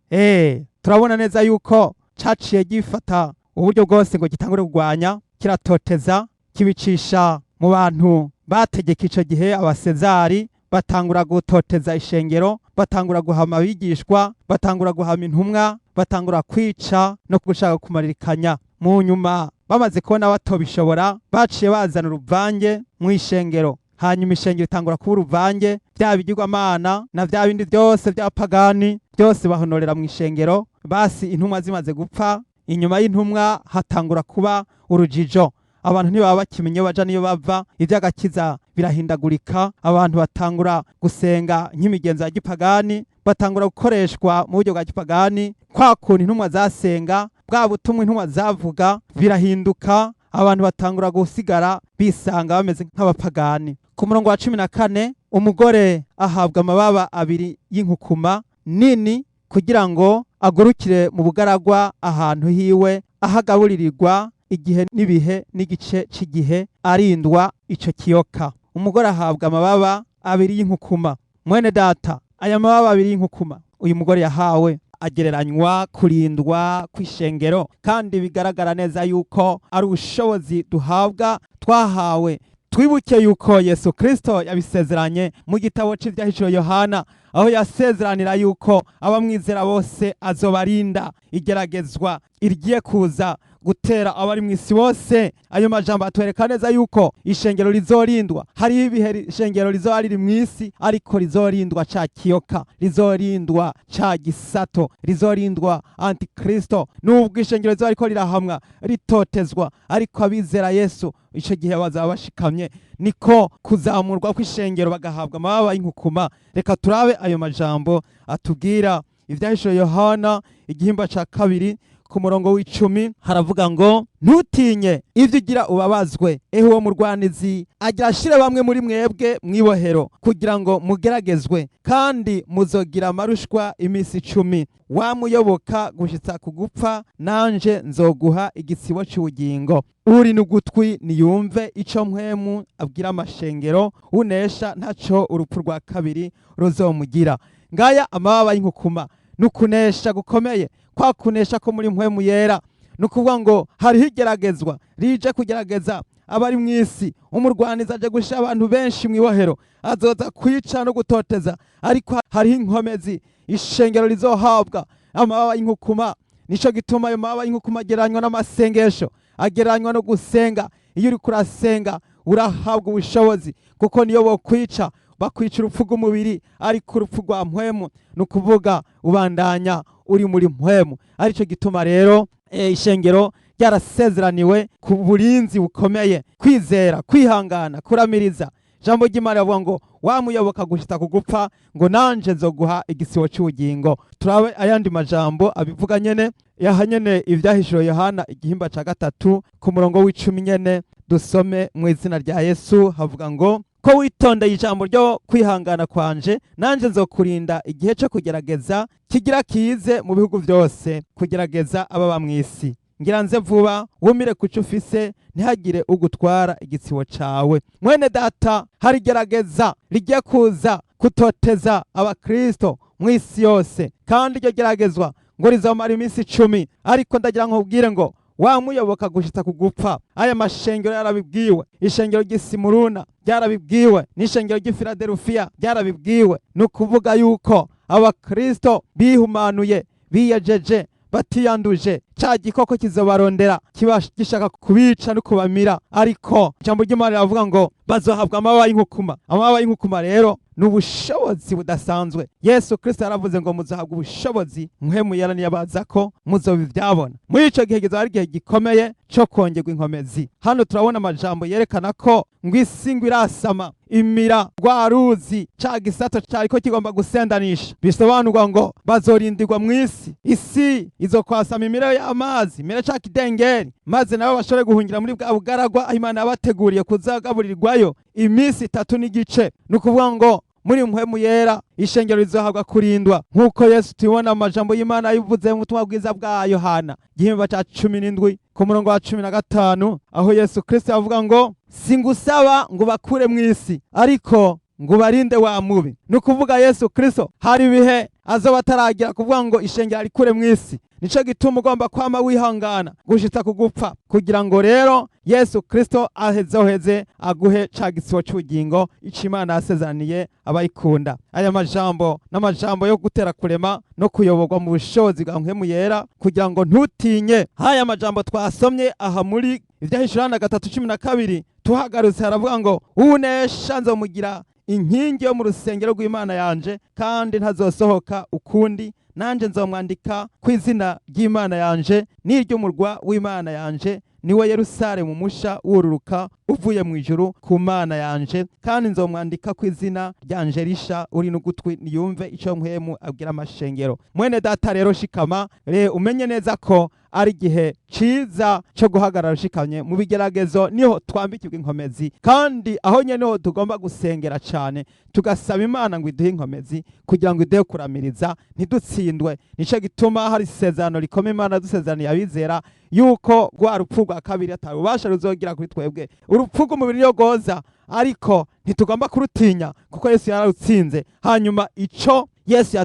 Turabona neza yuko caciye gifata uburyo bwose ngo gitangure kugwanya, kiratoteza, kibicisha mu bantu bategeka ico gihe, abasezari batangura gutoteza ishengero, batangura guhama abigishwa, batangura guhama intumwa, batangura kwica no gushaka kumaririkanya. Mu nyuma bamaze kubona batobishobora, baciye bazana uruvange mu ishengero. Hanyuma ishengero itangura kuba uruvange, bya bigirwamana na bya bindi byose by'apagani byose bahonorera mu ishengero. Basi intumwa zimaze gupfa, inyuma y'intumwa hatangura kuba urujijo. abantu ntibaba bakimenye baja niyo bava, ivy'agakiza birahindagurika, abantu batangura gusenga nk'imigenzo ya gipagani, batangura gukoreshwa mu buryo bwa gipagani, kwa kuntu intumwa zasenga, bwa butumwa intumwa zavuga birahinduka, abantu batangura gusigara bisanga bameze nk'abapagani. Ku murongo wa 14, umugore ahabwa amababa abiri y'inkukuma nini kugira ngo agurukire mu bugaragwa ahantu hiwe ahagaburirirwa igihe n'ibihe n'igice cy'igihe arindwa ico kiyoka. Umugore ahabwa amababa abiri y'inkukuma. Mwene data, aya mababa abiri y'inkukuma uyu mugore yahawe agereranywa kurindwa kw'ishengero, kandi bigaragara neza yuko ari ubushobozi duhabwa twahawe. Twibuke yuko Yesu Kristo yabisezeranye mu gitabo c'Ivyahishuro Yohana, aho yasezeranira yuko abamwizera bose azobarinda igeragezwa irigiye kuza gutera abari mw'isi bose. Ayo majambo atwereka neza yuko ishengero rizorindwa. Hariho ibihe ishengero rizoba riri mw'isi, ariko rizorindwa ca kiyoka, rizorindwa ca gisato, rizorindwa antikristo. Nubwo ishengero rizoba riko rirahamwa ritotezwa, ariko abizera Yesu ico gihe bazaba bashikamye. Niko kuzamurwa kw'ishengero bagahabwa amababa y'inkukuma. Reka turabe ayo majambo atubwira Ivyahishuro Yohana igihimba ca 2 ku murongo w'10 haravuga ngo, ntutinye ivyo ugira ubabazwe, ehe uwo murwanizi agira ashire bamwe muri mwebwe mwibohero kugira ngo mugeragezwe, kandi muzogira amarushwa imisi 10. Wamuyoboka gushitsa kugupfa, nanje nzoguha igisibo c'ubugingo. Uri n'ugutwi niyumve ico mpwemu abwira amashengero, unesha ntaco urupfu rwa kabiri ruzomugira. Ngaya amababa y'inkukuma, nukunesha gukomeye, kwa kunesha ko muri mpwemu yera. Nukuvuga ngo hariho igeragezwa rije kugerageza abari mw'isi. Umurwaniza aje gushira abantu benshi mwibohero, azoza kwica no gutoteza, ariko hariho inkomezi ishengero rizohabwa amababa y'inkukuma. Nico gituma ayo mababa y'inkukuma agereranywa n'amasengesho, agereranywa no gusenga. Iyo uriko urasenga urahabwa ubushobozi, kuko niyo bokwica bakwica urupfu rw'umubiri, ariko urupfu rwa mpwemu nukuvuga ubandanya uri muri mpwemu. Arico gituma rero ishengero ryarasezeraniwe ku burinzi bukomeye, kwizera, kwihangana, kuramiriza. Jambo ry'Imana rivuga ngo, wamuyoboka gushitsa kugupfa, ngo nanje nzoguha igisibo c'ubugingo. Turabe ayandi majambo abivuga nyene, yahanyene Ivyahishuro Yohana igihimba ca 3 ku murongo w'10 nyene. Dusome mu izina rya Yesu. Havuga ngo, ko witondeye ijambo ryo kwihangana kwanje, nanje nzokurinda igihe cyo kugerageza kigira kize mu bihugu byose, kugerageza ababa mw'isi. Ngira nze vuba, wumire kuco ufise, ntihagire ugutwara igisibo cawe. Mwene data, hari gerageza rigiye kuza kutoteza abakristo mw'isi yose, kandi iryo geragezwa ngo rizomara imisi 10. Ariko ndagira nkubwire ngo, wamuyoboka gushitsa kugupfa. Aya mashengero yarabibwiwe, ishengero ry'Isimuruna ryarabibwiwe, n'ishengero ry'Ifiladelufiya ryarabibwiwe. Nukuvuga yuko abakristo bihumanuye, biyejeje, batiyanduje, ca gikoko kizobarondera kiba gishaka kubica no kubamira. Ariko ijambo ry'Imana riravuga ngo bazohabwa amababa y'inkukuma. Amababa y'inkukuma rero n'ubushobozi budasanzwe. Yesu Kristo yaravuze ngo muzohabwa ubushobozi, mpwemu yera niyabazako muzobivyabona. Muri ico gihe kizoba ari igihe gikomeye co kongerwa inkomezi. Hano turabona amajambo yerekana ko ngo isi ngo irasama, imira rwa ruzi, ca gisato cariko kigomba gusendanisha. Bisobanurwa ngo bazorindirwa mw'isi, isi izokwasama imira y'amazi, imira ca kidengeri, maze nabo bashobore guhungira muri bwa bugaragwa aho Imana yabateguriye kuzagaburirwayo imisi 3 n'igice. Nukuvuga ngo muri mpwemu yera ishengero rizohabwa kurindwa, nk'uko Yesu tubona amajambo y'Imana yivuze mu butumwa bwiza bwa Yohana igihimba ca 17 ku murongo wa 15, aho Yesu Kristo yavuga ngo, singusaba ngo bakure mw'isi, ariko ngo barinde wa mubi. Nukuvuga Yesu Kristo hari bihe azoba ataragira kuvuga ngo ishengero arikure mw'isi. Nico gituma ugomba kwama wihangana gushitsa kugupfa, kugira ngo rero Yesu Kristo ahezoheze aguhe ca gisibo c'ubugingo ico Imana yasezeraniye abayikunda. Aya majambo n'amajambo yo gutera kurema no kuyoborwa mu bushobozi bwa mpwemu yera, kugira ngo ntutinye. Haya majambo twasomye aha muri Ivyahishuro 3:12 tuhagarutse haravuga ngo, unesha nzomugira inkingi yo mu rusengero rw'Imana yanje, kandi ntazosohoka ukundi. Nanje nzomwandika kw'izina ry'Imana yanje n'iry'umurwa w'Imana yanje, niwe Yerusalemu musha wururuka uvuye mu ijuru ku Mana yanje, kandi nzomwandika ku izina ryanje risha, uri n'ugutwi niyumve ico mpwemu abwira amashengero. Mwene data rero shikama, umenye neza ko ari igihe ciza cyo guhagarara ushikamye mu bigeragezo, niho twambikirwa inkomezi, kandi aho nyene niho tugomba gusengera cane, tugasaba Imana ngo iduhe inkomezi kugira ngo iduhe kuramiriza ntidutsindwe. Nico gituma hari isezerano rikomeye Imana dusezeraniye abizera yuko rwa rupfu rwa kabiri atarubasha ruzogira kuri twebwe. Urupfu rw'umubiri niyo goza, ariko ntitugomba kurutinya kuko Yesu yararutsinze. Hanyuma ico Yesu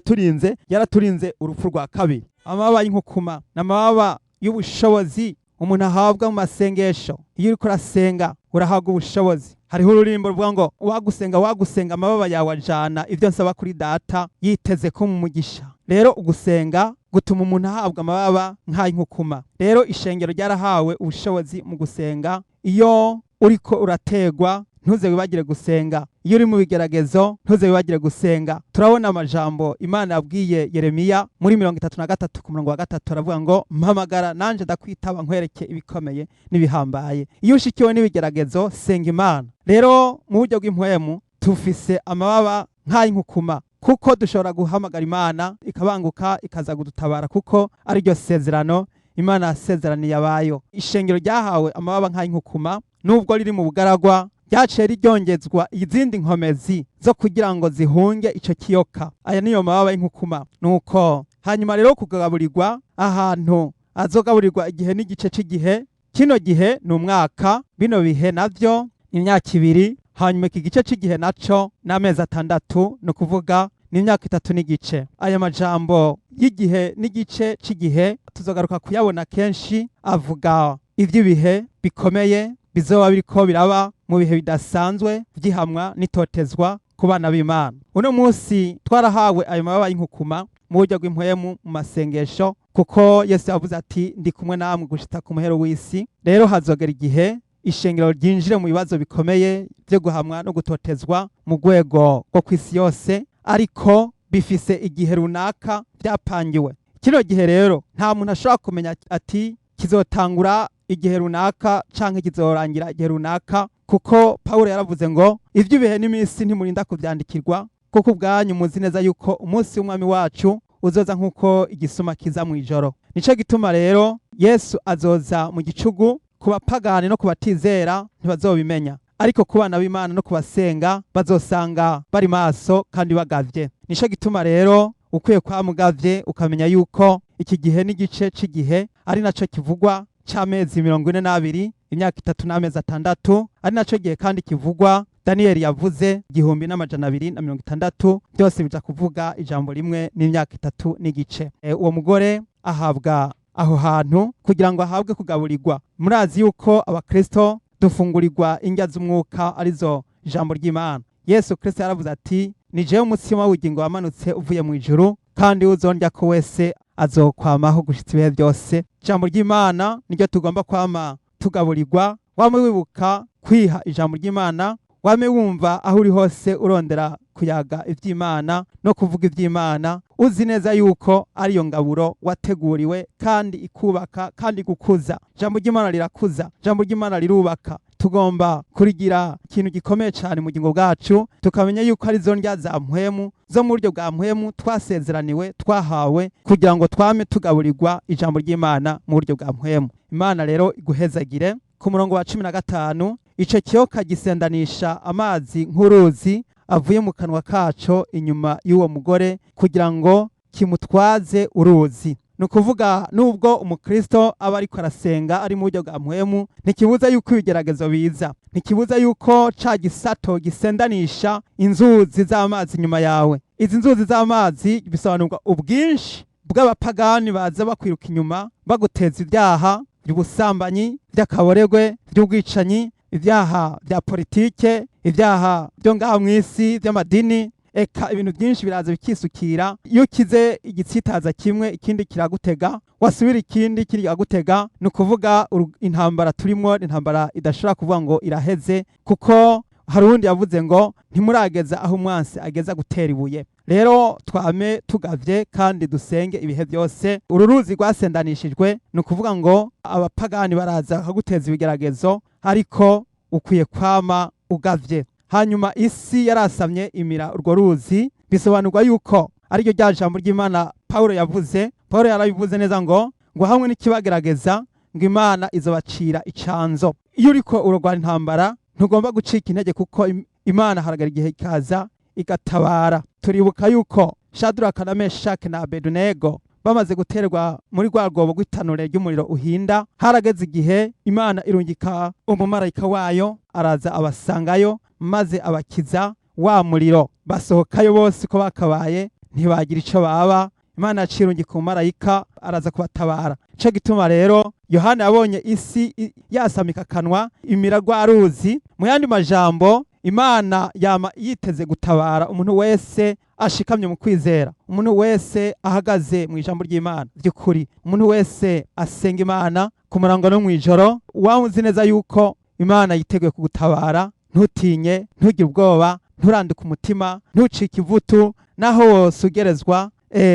yaraturinze urupfu rwa kabiri. Amababa y'inkukuma n'amababa y'ubushobozi umuntu ahabwa mu masengesho. Iyo uriko urasenga urahabwa ubushobozi. Hariho ururimbo ruvuga ngo wagusenga amababa yawe ajana ivyo nsaba kuri data, yiteze ko mu mugisha. Rero ugusenga gutuma umuntu ahabwa amababa nk'ay'inkukuma. Rero ishengero ryarahawe ubushobozi mu gusenga. Iyo uriko urategwa ntuze wibagire gusenga, iyo uri mu bigeragezo ntuze wibagire gusenga. Turabona amajambo Imana yabwiye Yeremiya muri 33:3 aravuga ngo mpamagara nanje ndakwitaba nkwereke ibikomeye n'ibihambaye. Iyo ushikiwe n'ibigeragezo senga Imana. Rero mu buryo bw'impwemu tufise amababa nk'ay'inkukuma, kuko dushobora guhamagara Imana ikabanguka ikaza kudutabara, kuko ari ryo sezerano Imana yasezeraniye abayo. Ishengero ryahawe amababa nk'ay'inkukuma, nubwo riri mu bugaragwa ryaciye ryongezwa izindi nkomezi zo kugira ngo zihunge ico kiyoka. Aya niyo mababa y'inkukuma. Nuko hanyuma rero kugaburirwa ahantu azogaburirwa igihe n'igice c'igihe. Kino gihe ni umwaka, bino bihe navyo ni imyaka 2, hanyuma iki gice c'igihe naco n'amezi 6, no kuvuga ni imyaka 3 n'igice. Aya majambo y'igihe n'igice c'igihe tuzogaruka kuyabona kenshi, avuga ivy'ibihe bikomeye bizoba biriko biraba mu bihe bidasanzwe vyihamwa n'itotezwa ku bana b'Imana. Uno munsi twarahawe ayo mababa y'inkukuma mu buryo bw'impwemu mu masengesho, kuko Yesu yavuze ati ndi kumwe namwe gushitsa ku muhero w'isi. Rero hazogera igihe ishengero ryinjire mu bibazo bikomeye vyo guhamwa no gutotezwa mu rwego rwo kw'isi yose, ariko bifise igihe runaka vyapangiwe. Kino gihe rero nta muntu ashobora kumenya ati kizotangura igihe runaka canke kizorangira igihe runaka, kuko Paulo yaravuze ngo ivy'ibihe n'iminsi ntimurinda kuvyandikirwa, kuko ubwanyu muzi neza yuko umunsi w'umwami wacu uzoza nk'uko igisuma kiza mw'ijoro. Nico gituma rero Yesu azoza mu gicugu, ku bapagani no ku batizera ntibazobimenya, ariko ku bana b'Imana no kubasenga bazosanga bari maso kandi bagavye. Nico gituma rero ukwiye kwamugavye ukamenya yuko iki gihe n'igice c'igihe ari naco kivugwa c'amezi 42, imyaka 3 n'amezi 6, ari naco gihe kandi kivugwa Danieli yavuze 1260, byose bija kuvuga ijambo rimwe n'imyaka 3 n'igice. Uwo mugore ahabwa aho hantu kugira ngo ahabwe kugaburirwa. Murazi yuko abakristo dufungurirwa indya z'umwuka arizo ijambo ry'Imana. Yesu Kristo yaravuze ati ni jewe umutsima w'ubugingo wamanutse uvuye mu ijuru, kandi uzondya ko wese azokwamaho gushitsa ibihe byose. Ijambo ry'Imana niryo tugomba kwama tugaburirwa. Wame wibuka kwiha ijambo ry'Imana, wame wumva aho uri hose urondera kuyaga ivy'Imana no kuvuga ivy'Imana, uzi neza yuko ariyo ngaburo wateguriwe kandi ikubaka kandi gukuza. Ijambo ry'Imana rirakuza, ijambo ry'Imana rirubaka. Tugomba kurigira ikintu gikomeye cyane mu bugingo bwacu, tukamenya yuko ari zo ndya za mpwemu zo mu buryo bwa mpwemu twasezeraniwe twahawe kugira ngo twame tugaburirwa ijambo ry'Imana mu buryo bwa mpwemu. Imana rero iguhezagire. Ku murongo wa 15, ico kiyoka gisendanisha amazi nk'uruzi avuye mu kanwa kaco inyuma y'uwo mugore kugira ngo kimutwaze uruzi. Nukuvuga nubwo umukristo aba ariko arasenga ari mu buryo bwa mpwemu, ntikibuza yuko ibigeragezo biza, ntikibuza yuko ca gisato gisendanisha inzuzi z'amazi nyuma yawe. Izi nzuzi z'amazi bisobanurwa ubwinshi bw'abapagani baza bakwiruka inyuma baguteza ibyaha by'ubusambanyi, by'akaboregwe, by'ubwicanyi, ibyaha bya politike, ibyaha byo ngaha mw'isi by'amadini. Eka ibintu byinshi biraza bikisukira. Iyo kize igitsitaza kimwe ikindi kiragutega, wasubira ikindi kiragutega. Nukuvuga intambara turimo intambara idashobora kuvuga ngo iraheze, kuko hari uwundi yavuze ngo ntimurageza aho umwansi ageza gutera ibuye. Rero twame tugavye kandi dusenge ibihe byose. Uru ruzi rwasendanishijwe, ni ukuvuga ngo abapagani baraza bakaguteza ibigeragezo, ariko ukwiye kwama ugavye. Hanyuma isi yarasamye imira urwo ruzi, bisobanurwa yuko ariryo rya jambo ry'Imana Pawulo yavuze. Pawulo yarabivuze neza ngo hamwe n'ikibagerageza ngo Imana izobacira icanzo. Iyo uriko urarwana intambara ntugomba gucika intege, kuko Imana haragera igihe ikaza igatabara. Turibuka yuko Shadraka na Meshaki na Abedunego bamaze guterwa muri rwa rwobo rw'itanure ry'umuriro uhinda, harageze igihe Imana irungika umumarayika wayo araza abasangayo, maze abakiza wa muriro. Basohokayo bose uko bakabaye, ntibagira ico baba. Imana yacirungika umumarayika araza kubatabara. Ico gituma rero Yohana yabonye isi yasamika kanwa imira rwa ruzi. Mu yandi majambo, Imana yama yiteze gutabara umuntu wese ashikamye mu kwizera, umuntu wese ahagaze mu ijambo ry'Imana by'ukuri, umuntu wese asenga Imana ku murango no mw'ijoro. Wamuzi neza yuko Imana yiteguye kugutabara. Ntutinye, ntugire ubwoba, nturandike umutima, ntucike ivutu, naho wosugerezwa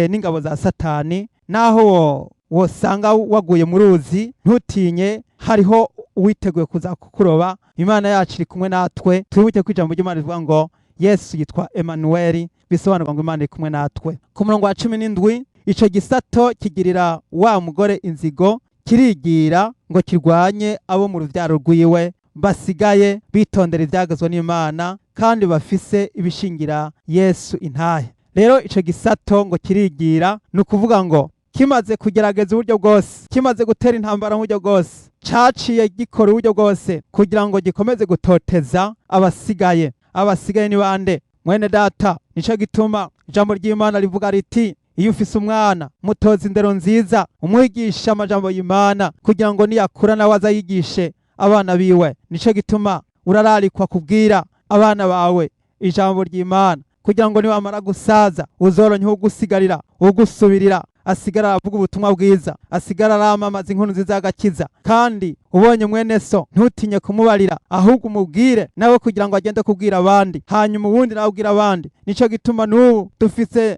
n'ingabo za Satani, naho wosanga waguye mu ruzi, ntutinye, hariho uwiteguye kuza kukuroba. Imana yacu iri kumwe natwe. Twibuke ko ijambo ry'Imana rivuga ngo Yesu yitwa Emanueli, bisobanurwa ngo Imana iri kumwe natwe. Ku murongo wa 17, ico gisato kigirira wa mugore inzigo, kirigira ngo kirwanye abo mu ruvyaro rwiwe basigaye bitondera ivyagezwe n'Imana kandi bafise ibishingira Yesu intahe. Rero ico gisato ngo kirigira, ni ukuvuga ngo kimaze kugerageza uburyo bwose, kimaze gutera intambara mu buryo bwose, caciye gikora uburyo bwose kugira ngo gikomeze gutoteza abasigaye. Abasigaye ni bande? Mwene data, nico gituma ijambo ry'Imana rivuga riti, iyo ufise umwana mutoza indero nziza, umwigisha amajambo y'Imana, kugira ngo niyakura nawe azayigishe abana biwe. Nico gituma urararikwa kubwira abana bawe ijambo ry'Imana, kugira ngo niwamara gusaza uzoronke ugusigarira, ugusubirira, asigara avuga ubutumwa bwiza, asigara aramamaza inkuru nziza y'agakiza. Kandi ubonye mwene so ntutinye kumubarira, ahubwo umubwire nawe kugira ngo agende kubwira abandi, hanyuma ubundi nawe ubwira abandi. Nico gituma n'ubu dufise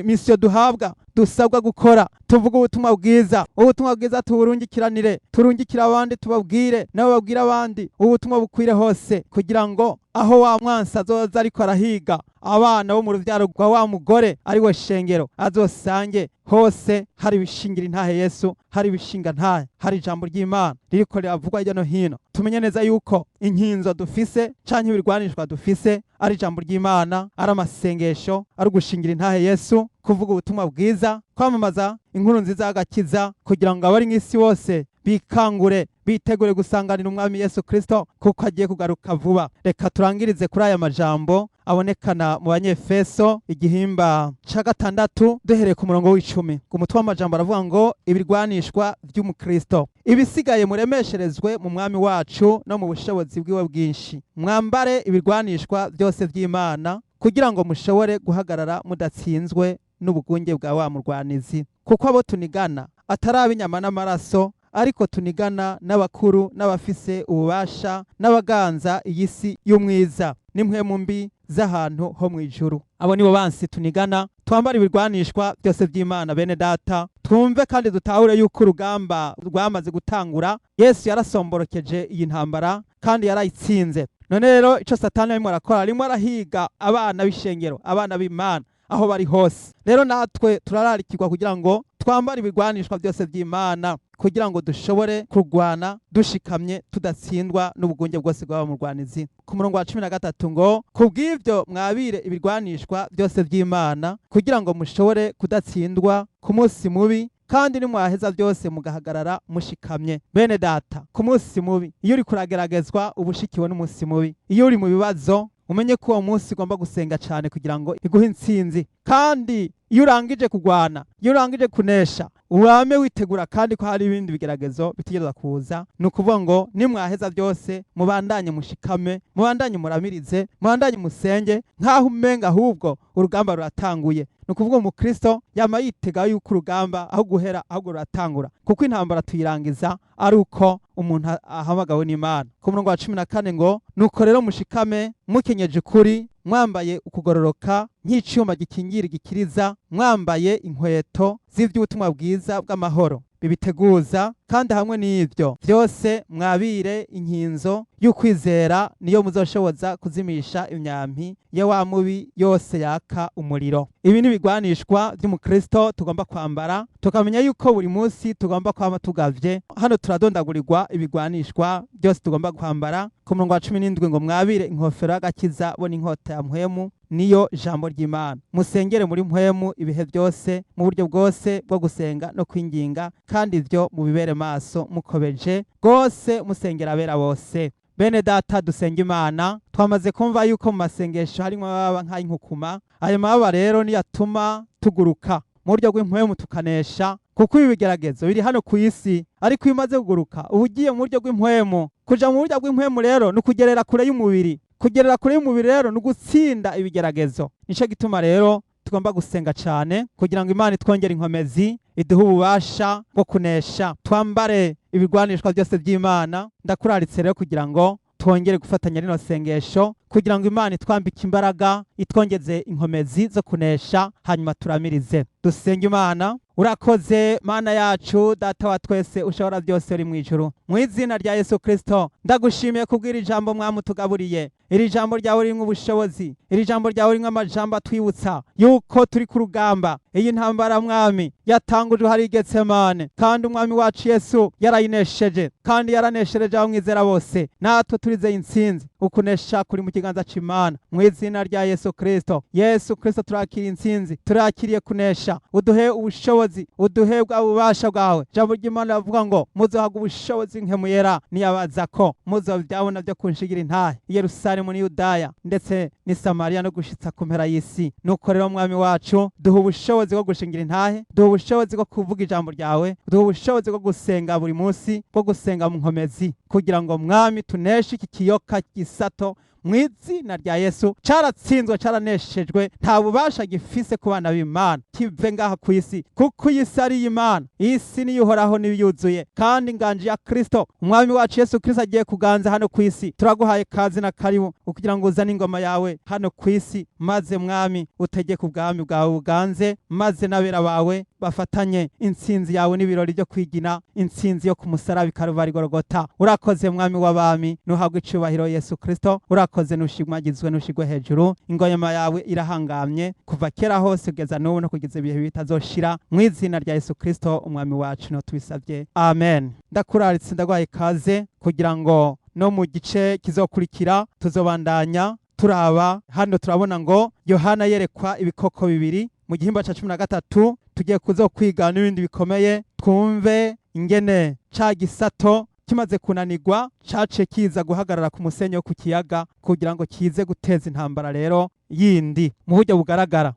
misiyo duhabwa, dusabwa gukora, tuvuga ubutumwa bwiza. Ubutumwa bwiza tuburungikiranire, turungikira abandi, tubabwire nabo babwira abandi, ubutumwa bukwire hose, kugira ngo aho wa mwansi azoza ariko arahiga abana bo mu ruvyaro rwa wa mugore ari we shengero, azosange hose hari ibishingira intahe Yesu, hari ibishinga ntahe, hari ijambo ry'Imana ririko riravugwa hirya no hino. Tumenye neza yuko inkinzo dufise canke ibirwanishwa dufise ari ijambo ry'Imana, ari amasengesho, ari ugushingira intahe Yesu, kuvuga ubutumwa bwiza, kwamamaza inkuru nziza y'agakiza, kugira ngo abari mw'isi bose bikangure, bitegure gusanganira umwami Yesu Kristo, kuko agiye kugaruka vuba. Reka turangirize kuri aya majambo abonekana mu Banyefeso igihimba ca 6 duhereye ku murongo w'10. Ku mutwe w'amajambo aravuga ngo ibirwanishwa vy'umukristo. Ibisigaye muremesherezwe mu mwami wacu no mu bushobozi bwiwe bwinshi. Mwambare ibirwanishwa byose vy'Imana, kugira ngo mushobore guhagarara mudatsinzwe n'ubugunge bwa wa murwanizi. Kuko abo tunigana atari inyama n'amaraso, ariko tunigana n'abakuru n'abafise ububasha n'abaganza iyi si y'umwiza n'impwemu mbi z'ahantu ho mw'ijuru. Abo nibo bansi tunigana. Twambara ibirwanishwa byose vy'Imana bene data, twumve kandi dutahure yuko urugamba rwamaze gutangura. Yesu yarasomborokeje iyi ntambara kandi yarayitsinze. None rero ico Satani arimo arakora, arimo arahiga abana b'ishengero, abana b'Imana aho bari hose. Rero natwe turararikirwa kugira ngo twambare ibirwanishwa byose vy'Imana, kugira ngo dushobore kurwana dushikamye, tudatsindwa n'ubugunge bwose bw'aba murwanizi. Ku murongo wa 13 ngo kubw'ivyo mwabire ibirwanishwa byose vy'Imana, kugira ngo mushobore kudatsindwa ku munsi mubi, kandi nimwaheza byose mugahagarara mushikamye. Bene data, ku munsi mubi, iyo uri kurageragezwa ubushikiwe n'umunsi mubi, iyo uri mu bibazo, umenye ko uwo munsi ugomba gusenga cyane kugira ngo iguhe intsinzi. Kandi iyo urangije kugwana, iyo urangije kunesha, urame witegura kandi ko hari ibindi bigeragezo bitegereza kuza. Ni ukuvuga ngo nimwaheza byose mubandanye mushikame, mubandanye muramirize, mubandanye musenge, nk'aho umenga ahubwo urugamba ruratanguye. ni ukuvuga umukristo yama yitega yuko urugamba aho guhera ahubwo ruratangura, kuko intambara tuyirangiza ari uko umuntu ahamagawe n'Imana. Ku murongo wa 14 ngo nuko rero mushikame mukenyeje ukuri, mwambaye ukugororoka nk'icuma gikingira igikiriza, mwambaye inkweto z'ivy'ubutumwa bwiza bw'amahoro bibiteguza, kandi hamwe n'ivyo vyose mwabire inkinzo y'ukwizera, niyo muzoshoboza kuzimisha imyampi ya wa mubi yose yaka umuriro. Ibi ni ibigwanishwa vy'umukristo tugomba kwambara, tukamenya yuko buri munsi tugomba kwama tugavye. Hano turadondagurirwa ibigwanishwa byose tugomba kwambara. Ku murongo wa 17 ngo mwabire inkofero y'agakiza bo n'inkota ya mpwemu, niyo jambo ry'Imana. Musengere muri mpwemu ibihe byose, mu buryo bwose bwo gusenga no kwinginga, kandi ivyo mubibere maso mukobeje rwose musengera abera bose. Bene data, dusenga Imana. Twamaze kumva yuko mu masengesho harimo ababa nk'inkukuma. Ayo mababa rero niyo atuma tuguruka mu buryo bw'impwemu tukanesha, kuko ibi bigeragezo biri hano ku isi, ariko iyo umaze kuguruka uba ugiye mu buryo bw'impwemu. Kuja mu buryo bw'impwemu rero ni ukugerera kure y'umubiri. Kugerera kure y'umubiri rero ni ugutsinda ibigeragezo. Nico gituma rero tugomba gusenga cyane kugira ngo Imana itwongere inkomezi, iduhe ububasha bwo kunesha. Twambare ibigwanishwa byose by'Imana. Ndakuraritse rero kugira ngo twongere gufatanya rino sengesho, kugira ngo Imana itwambike imbaraga, itwongeze inkomezi zo kunesha, hanyuma turamirize. Dusenge Imana. Urakoze Mana yacu, Data wa twese ushobora byose uri mu ijuru, mu izina rya Yesu Kristo ndagushimiye kubwira ijambo mwamutugaburiye. Iri jambo ryawe rimwe ubushobozi, iri jambo ryawe rimwe amajambo atwibutsa yuko turi ku rugamba. Iyi ntambara mwami yatangujwe hari Getsemane, kandi umwami wacu Yesu yarayinesheje, kandi yaraneshereje abamwizera bose. Natwe turizeye intsinzi, ukunesha kuri mu kiganza c'Imana, mu izina rya Yesu Kristo. Yesu Kristo, turakiriye intsinzi, turakiriye kunesha. Uduhe ubushobozi, uduhe ububasha bwawe. Jambo ry'Imana ravuga ngo muzohabwa ubushobozi nk'Mpwemu Yera niyabazako, muzovyabona byo kunshigira intahe i Yerusalemu ni Yudaya ndetse ni Samariya no gushitsa ku mpera y'isi. Nuko rero mwami wacu, duhe ubushobozi bwo gushingira intahe, duhe ubushobozi bwo kuvuga ijambo ryawe, duhe ubushobozi bwo gusenga buri munsi, bwo gusenga mu nkomezi, kugira ngo mwami tuneshe iki kiyoka gisato mu izina rya Yesu. Caratsinzwe, caraneshejwe, nta bubasha gifise ku bana b'Imana. Kive ngaha ku isi, kuko iyi si ari Imana. Isi niyo ihoraho n'ibiyuzuye, kandi inganji ya Kristo umwami wacu Yesu Kristo agiye kuganza hano ku isi. Turaguhaye kazi na karibu kugira ngo uzane ingoma yawe hano ku isi, maze mwami utegeke ubwami bwawe buganze, maze n'abera bawe bafatanye intsinzi yawe n'ibirori byo kwigina intsinzi yo ku musaraba Karuvari Golgota. Urakoze mwami w'abami, nuhabwe icubahiro Yesu Kristo. Urakoze, nushimagizwe, nushigwe hejuru. Ingoma yawe irahangamye kuva kera hose kugeza n'ubu no kugeza ibihe bitazoshira, mu izina rya Yesu Kristo umwami wacu no tubisabye, amen. Ndakuraritse, ndagwaye kaze kugira ngo no mu gice kizokurikira tuzobandanya turaba. Hano turabona ngo Yohana yerekwa ibikoko bibiri mu gihimba ca 13. Tugiye kuzokwiga n'ibindi bikomeye, twumve ingene ca gisato kimaze kunanirwa cace kiza guhagarara ku musenyi wo ku kiyaga kugira ngo kize guteza intambara rero yindi mu buryo bugaragara.